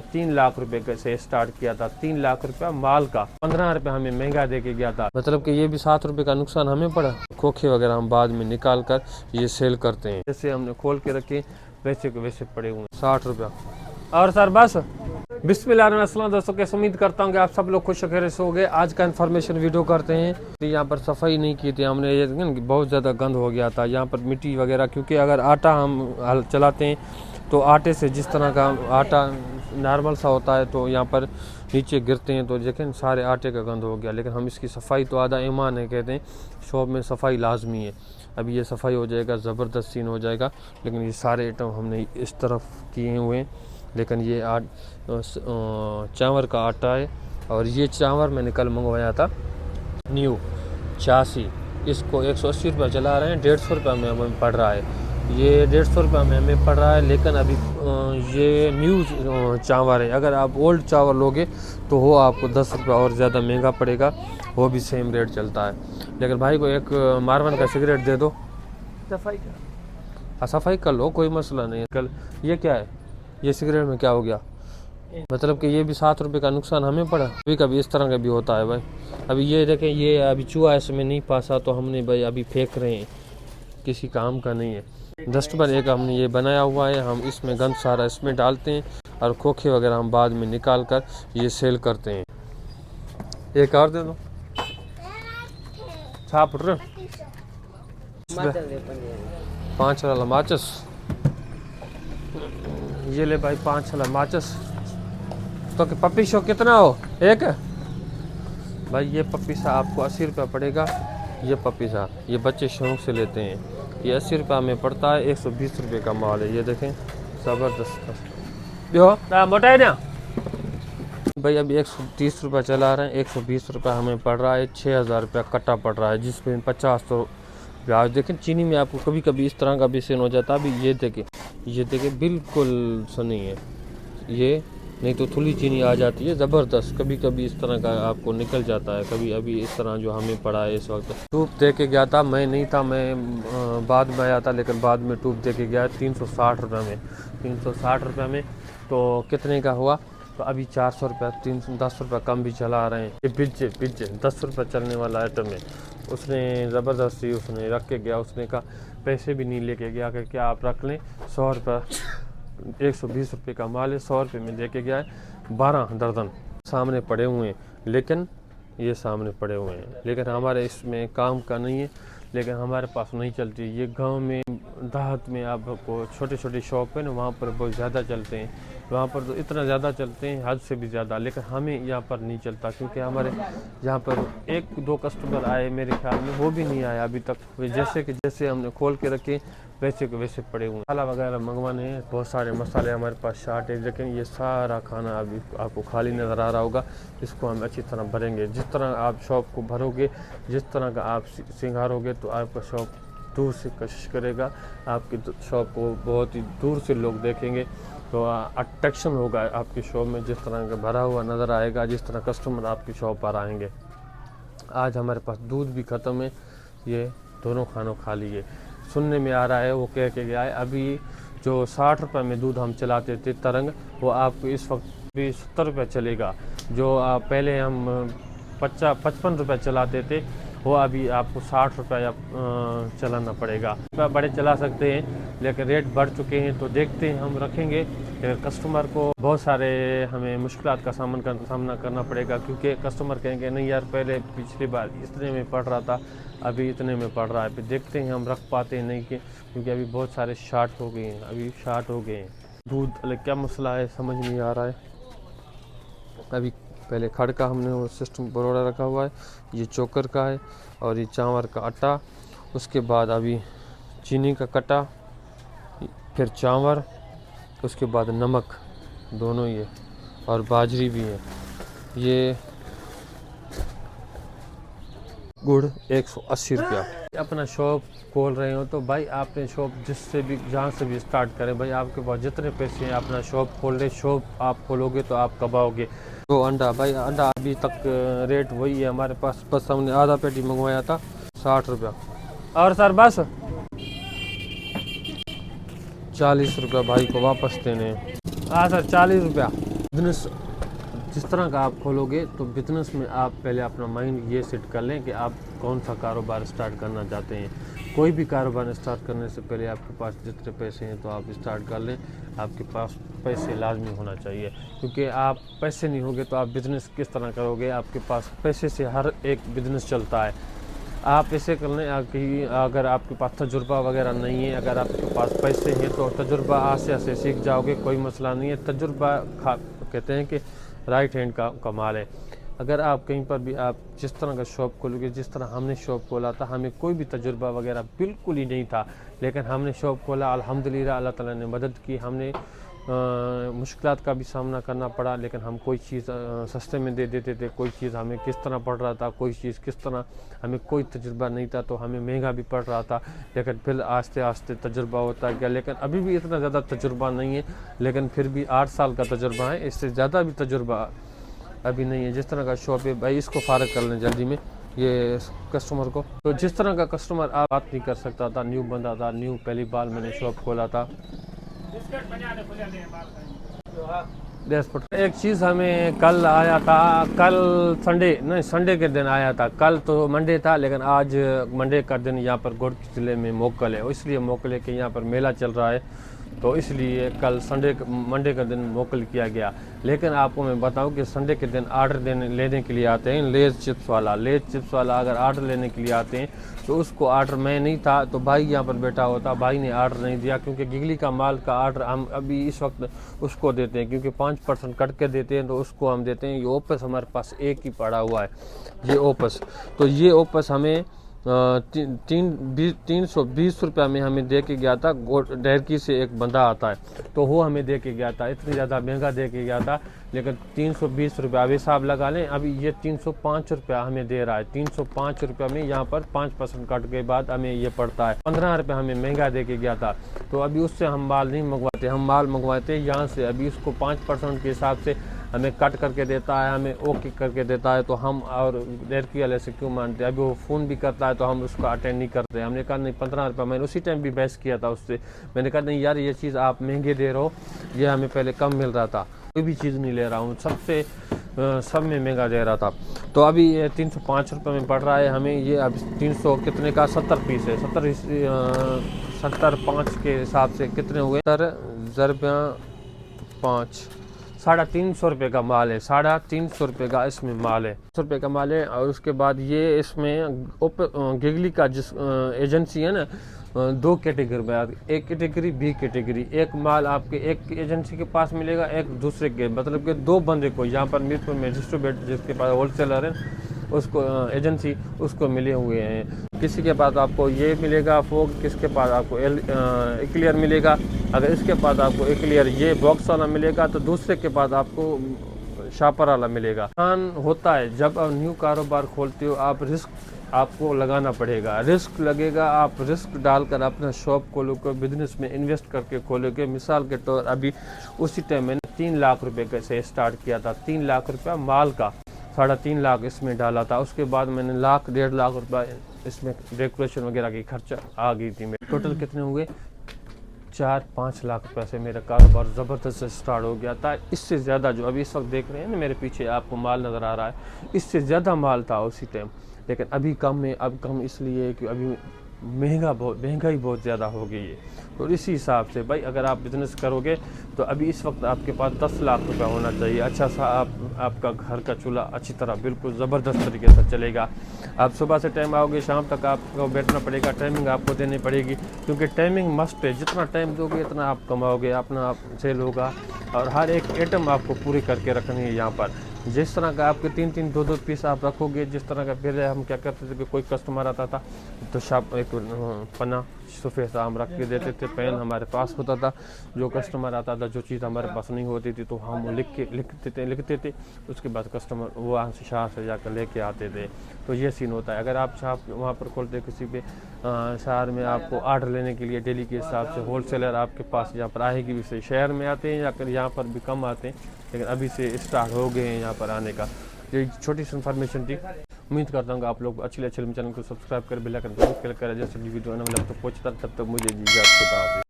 3 लाख रुपए से स्टार्ट किया था। 3 लाख रुपया माल का, 15 रुपये हमें महंगा दे के गया था। मतलब कि ये भी 7 रुपये का नुकसान हमें पड़ा। खोखे वगैरह हम बाद में निकाल कर ये सेल करते हैं। जैसे हमने खोल के रखे वैसे के वैसे पड़े हुए 60 रुपया। और सर बस बिस्मिल्लाहिर्रहमानिर्रहीम दोस्तों, कैसे उम्मीद करता हूँ कि आप सब लोग खुश खैरियत से हो गए। आज का इन्फॉर्मेशन वीडियो करते हैं। तो यहाँ पर सफाई नहीं की थी हमने, ये बहुत ज़्यादा गंद हो गया था यहाँ पर मिट्टी वगैरह, क्योंकि अगर आटा हम चलाते हैं तो आटे से जिस तरह का आटा नॉर्मल सा होता है तो यहाँ पर नीचे गिरते हैं, तो देखें सारे आटे का गंद हो गया। लेकिन हम इसकी सफाई तो आधा ईमान है, कहते हैं शॉप में सफाई लाजमी है। अभी ये सफाई हो जाएगा, ज़बरदस्त सीन हो जाएगा। लेकिन ये सारे आइटम हमने इस तरफ किए हुए हैं। लेकिन ये चावल का आटा है, और ये चावल मैंने कल मंगवाया था न्यू 86, इसको 180 रुपये चला रहे हैं। 150 रुपये में हमें पड़ रहा है, ये 150 रुपये में हमें पड़ रहा है। लेकिन अभी ये न्यू चावल है। अगर आप ओल्ड चावल लोगे तो वो आपको 10 रुपये और ज़्यादा महंगा पड़ेगा, वो भी सेम रेट चलता है। लेकिन भाई को एक मार्वन का सिगरेट दे दो, सफाई का। हाँ सफाई कर लो, कोई मसला नहीं है। कल ये क्या है, ये सिगरेट में क्या हो गया? मतलब कि ये भी 7 रुपये का नुकसान हमें पड़ा। कभी कभी इस तरह का भी होता है भाई। अभी ये देखें, ये अभी चूहा इसमें नहीं पासा तो हमने भाई अभी फेंक रहे हैं, किसी काम का नहीं है। डस्टबिन एक हमने ये बनाया हुआ है, हम इसमें गंद सारा इसमें डालते हैं, और खोखे वगैरह हम बाद में निकाल कर ये सेल करते हैं। एक और दे दो, छाप रहे 5 वाला माचिस, ये ले भाई 5 वाला माचिस। तो कि पप्पी शो कितना हो एक? भाई ये पप्पी सा आपको 80 रुपया पड़ेगा। ये पप्पी सा ये बच्चे शौक से लेते हैं, ये 80 रुपया में पड़ता है। 120 रुपये का माल है, ये देखें ज़बरदस्त। यो मोटा है ना भाई, अभी 130 रुपये चला रहे हैं। 120 रुपये हमें पड़ रहा है। 6000 रुपया कट्टा पड़ रहा है, जिसमें 50 तो ब्याज। देखें चीनी में आपको कभी कभी इस तरह का भी सीन हो जाता है। अभी ये देखें बिल्कुल सनी है ये, नहीं तो थोड़ी चीनी आ जाती है ज़बरदस्त। कभी कभी इस तरह का आपको निकल जाता है। कभी अभी इस तरह जो हमें पड़ा है इस वक्त। टूब दे के गया था, मैं नहीं था, मैं बाद में आया था। लेकिन बाद में टूब दे के गया 360 रुपये में। 360 रुपये में तो कितने का हुआ? तो अभी 400 रुपये, 310 रुपये कम भी चला रहे हैं। ये पिज्जे 10 रुपये चलने वाला आइटम है। उसने ज़बरदस्ती उसने रख के गया, उसने कहा पैसे भी नहीं लेके गया कि क्या आप रख लें, 100 रुपये 120 रुपये का माल है, 100 रुपये में लेके गया है। 12 दर्जन सामने पड़े हुए हैं, लेकिन ये सामने पड़े हुए हैं, लेकिन हमारे इसमें काम का नहीं है। लेकिन हमारे पास नहीं चलती। ये गांव में देहात में आपको छोटे छोटे शॉप है ना, वहाँ पर बहुत ज़्यादा चलते हैं। वहाँ पर तो इतना ज़्यादा चलते हैं, हद से भी ज़्यादा। लेकिन हमें यहाँ पर नहीं चलता, क्योंकि हमारे यहाँ पर 1-2 कस्टमर आए मेरे ख्याल में, वो भी नहीं आया अभी तक। जैसे हमने खोल के रखे वैसे के वैसे पड़े हुए। मसाला वगैरह मंगवाने हैं, बहुत सारे मसाले हमारे पास शार्ट है। लेकिन ये सारा खाना अभी आपको खाली नज़र आ रहा होगा। इसको हम अच्छी तरह भरेंगे। जिस तरह आप शॉप को भरोगे, जिस तरह का आप सिंगारोगे, तो आपका शॉप दूर से कशिश करेगा। आपकी शॉप को बहुत ही दूर से लोग देखेंगे, तो अट्रैक्शन होगा आपकी शॉप में। जिस तरह का भरा हुआ नज़र आएगा, जिस तरह कस्टमर आपकी शॉप पर आएंगे। आज हमारे पास दूध भी ख़त्म है, ये दोनों खानों खाली है। सुनने में आ रहा है, वो कह के गया है अभी जो 60 रुपये में दूध हम चलाते थे तरंग, वो आपको इस वक्त भी 70 रुपये चलेगा। जो पहले हम 55 रुपये चलाते थे, वो अभी आपको 60 रुपये चलाना पड़ेगा। बड़े चला सकते हैं, लेकिन रेट बढ़ चुके हैं, तो देखते हैं हम रखेंगे। लेकिन कस्टमर को बहुत सारे हमें मुश्किलात का सामना करना पड़ेगा, क्योंकि कस्टमर कहेंगे नहीं यार पहले पिछली बार इतने में पड़ रहा था, अभी इतने में पड़ रहा है। फिर देखते हैं हम रख पाते हैं नहीं, क्योंकि अभी बहुत सारे शार्ट हो गए हैं, अभी शार्ट हो गए हैं। दूध अलग क्या मसला है समझ नहीं आ रहा है। अभी पहले खड़ का हमने वो सिस्टम बरोड़ा रखा हुआ है, ये चोकर का है, और ये चावल का आटा। उसके बाद अभी चीनी का कटा, फिर चावल, उसके बाद नमक, दोनों ये, और बाजरी भी है। ये गुड़ 180 रुपया। अपना शॉप खोल रहे हो तो भाई आपने शॉप जिससे भी जहाँ से भी स्टार्ट करें, भाई आपके पास जितने पैसे हैं अपना शॉप खोल रहे। शॉप आप खोलोगे तो आप कबाओगे। तो अंडा, भाई अंडा अभी तक रेट वही है हमारे पास। बस हमने आधा पेटी मंगवाया था 60 रुपया। और सर बस 40 रुपया भाई को वापस देने हैं। हाँ सर 40 रुपया। बिजनेस जिस तरह का आप खोलोगे तो बिजनेस में आप पहले अपना माइंड ये सेट कर लें कि आप कौन सा कारोबार स्टार्ट करना चाहते हैं। कोई भी कारोबार स्टार्ट करने से पहले आपके पास जितने पैसे हैं तो आप स्टार्ट कर लें। आपके पास पैसे लाजमी होना चाहिए, क्योंकि आप पैसे नहीं होंगे तो आप बिज़नेस किस तरह करोगे। आपके पास पैसे से हर एक बिज़नेस चलता है। आप ऐसे कर लें कि अगर आपके पास तजुर्बा वगैरह नहीं है, अगर आपके पास पैसे हैं तो तजुर्बा आस्ते आस्ते सीख जाओगे, कोई मसला नहीं है। तजुर्बा कहते हैं कि राइट हैंड का कमाल है। अगर आप कहीं पर भी आप जिस तरह का शॉप खोलोगे, जिस तरह हमने शॉप खोला था, हमें कोई भी तजुर्बा वगैरह बिल्कुल ही नहीं था, लेकिन हमने शॉप खोला, अल्हम्दुलिल्लाह अल्लाह ताला ने मदद की। हमने मुश्किलात का भी सामना करना पड़ा, लेकिन हम कोई चीज़ सस्ते में दे देते थे, कोई चीज़ हमें किस तरह पड़ रहा था, कोई चीज़ किस तरह, हमें कोई तजुर्बा नहीं था तो हमें महंगा भी पड़ रहा था, लेकिन फिर आस्ते आस्ते तजुर्बा होता गया। लेकिन अभी भी इतना ज़्यादा तजुर्बा नहीं है, लेकिन फिर भी 8 साल का तजुर्बा है, इससे ज़्यादा भी तजुर्बा अभी नहीं है। जिस तरह का शॉप है भाई, इसको फारग कर लें जल्दी में ये कस्टमर को। तो जिस तरह का कस्टमर आप बात नहीं कर सकता था, न्यू बंदा था, न्यू पहली बार मैंने शॉप खोला था। एक चीज़ हमें कल आया था, कल संडे के दिन आया था। कल तो मंडे था, लेकिन आज मंडे का दिन यहाँ पर गोरख ज़िले में मोकल है, इसलिए मोकल है कि यहाँ पर मेला चल रहा है, तो इसलिए कल मंडे का दिन मोकल किया गया। लेकिन आपको मैं बताऊं कि संडे के दिन आर्डर लेने के लिए आते हैं लेज़ चिप्स वाला अगर आर्डर लेने के लिए आते हैं तो उसको आर्डर मैं नहीं था तो भाई यहाँ पर बैठा होता, भाई ने आर्डर नहीं दिया, क्योंकि गिगली का माल का आर्डर हम अभी इस वक्त उसको देते हैं, क्योंकि 5% कट के देते हैं तो उसको हम देते हैं। ये ओपस हमारे पास एक ही पड़ा हुआ है, ये ओपस। तो ये ओपस हमें 320 रुपया में हमें दे के गया था। डैरकी से एक बंदा आता है तो वो हमें दे के गया था, इतनी ज़्यादा महंगा दे के गया था, लेकिन 320 रुपया अब हिसाब लगा लें। अभी ये 305 रुपया हमें दे रहा है। 305 रुपया में यहाँ पर 5% कट के बाद हमें ये पड़ता है 15 रुपये हमें महंगा दे के गया था। तो अभी उससे हम माल नहीं मंगवाते, हम माल मंगवाते यहाँ से। अभी उसको 5% के हिसाब से हमें कट करके देता है, हमें ओके करके देता है, तो हम और डैरकी वाले से क्यों मानते। अभी वो फ़ोन भी करता है तो हम उसको अटेंड नहीं करते। हमने कहा नहीं 15 रुपये, मैंने उसी टाइम भी बहस किया था उससे। मैंने कहा नहीं यार, ये चीज़ आप महंगे दे रहे हो, ये हमें पहले कम मिल रहा था, कोई भी चीज़ नहीं ले रहा हूँ, सब में महंगा दे रहा था। तो अभी ये 305 रुपये में पड़ रहा है हमें। ये अब 300 कितने का 70 पीस है, 70 5 के हिसाब से कितने हुए, 5 350 रुपये का माल है, 350 रुपये का इसमें माल है, 100 रुपये का माल है। और उसके बाद ये इसमें गिगली का जिस एजेंसी है ना, 2 कैटेगरी में, एक कैटेगरी बी कैटेगरी। एक माल आपके एक एजेंसी के पास मिलेगा, एक दूसरे के, मतलब कि 2 बंदे को यहाँ पर मीरपुर में डिस्ट्रीब्यूटर जिसके पास होलसेलर है उसको एजेंसी उसको मिले हुए हैं। किसी के पास आपको ये मिलेगा फोक, किसके पास आपको एक्लियर मिलेगा। अगर इसके पास आपको एक्लियर ये बॉक्स वाला मिलेगा तो दूसरे के पास आपको शापर वाला मिलेगा। होता है जब आप न्यू कारोबार खोलते हो, आप रिस्क आपको लगाना पड़ेगा, रिस्क लगेगा। आप रिस्क डालकर अपना शॉप खोलोगे, बिजनेस में इन्वेस्ट करके खोलोगे। मिसाल के तौर अभी उसी टाइम मैंने 3 लाख रुपए से स्टार्ट किया था, 3 लाख रुपया माल का, 3.5 लाख इसमें डाला था। उसके बाद मैंने 1.5 लाख रुपया इसमें डेकोरेशन वगैरह की खर्चा आ गई थी। मेरे टोटल कितने हुए, 4-5 लाख रुपये से मेरा कारोबार ज़बरदस्त स्टार्ट हो गया था। इससे ज़्यादा जो अभी इस वक्त देख रहे हैं ना मेरे पीछे आपको माल नज़र आ रहा है, इससे ज़्यादा माल था उसी टाइम, लेकिन अभी कम है। अब कम इसलिए कि अभी महंगाई बहुत ज़्यादा हो गई है। तो इसी हिसाब से भाई अगर आप बिज़नेस करोगे तो अभी इस वक्त आपके पास 10 लाख रुपया होना चाहिए। अच्छा सा आपका घर का चूल्हा अच्छी तरह बिल्कुल ज़बरदस्त तरीके से चलेगा। आप सुबह से टाइम आओगे, शाम तक आपको बैठना पड़ेगा, टाइमिंग आपको देनी पड़ेगी, क्योंकि टाइमिंग मस्ट है। जितना टाइम दोगे इतना आप कमाओगे, अपना सेल होगा। और हर एक आइटम आपको पूरी करके रखनी है यहाँ पर। जिस तरह का आपके 3-3 2-2 पीस आप रखोगे, जिस तरह का पहले हम क्या करते थे कि कोई कस्टमर आता था तो एक पन्ना सफ़ेद हम रख के देते थे, पेन हमारे पास होता था। जो कस्टमर आता था, जो चीज़ हमारे पास नहीं होती थी तो हम लिखते थे। उसके बाद कस्टमर वो शाह से जाकर लेके आते थे। तो ये सीन होता है। अगर आप शॉप वहाँ पर खोलते किसी पे शहर में, आपको आर्डर लेने के लिए डेली के हिसाब से होलसेलर आपके पास यहाँ पर आएगी भी सही। शहर में आते हैं या फिर यहाँ पर भी कम आते हैं, लेकिन अभी से स्टार्ट हो गए हैं यहाँ पर आने का। ये छोटी सी इन्फॉर्मेशन थी। उम्मीद करता हूँ आप लोग अच्छे चैनल को सब्सक्राइब कर बेल आइकन जरूर क्लिक करें, जैसे वीडियो आने वाला तो पहुँचता। तब तक मुझे इजाज़त।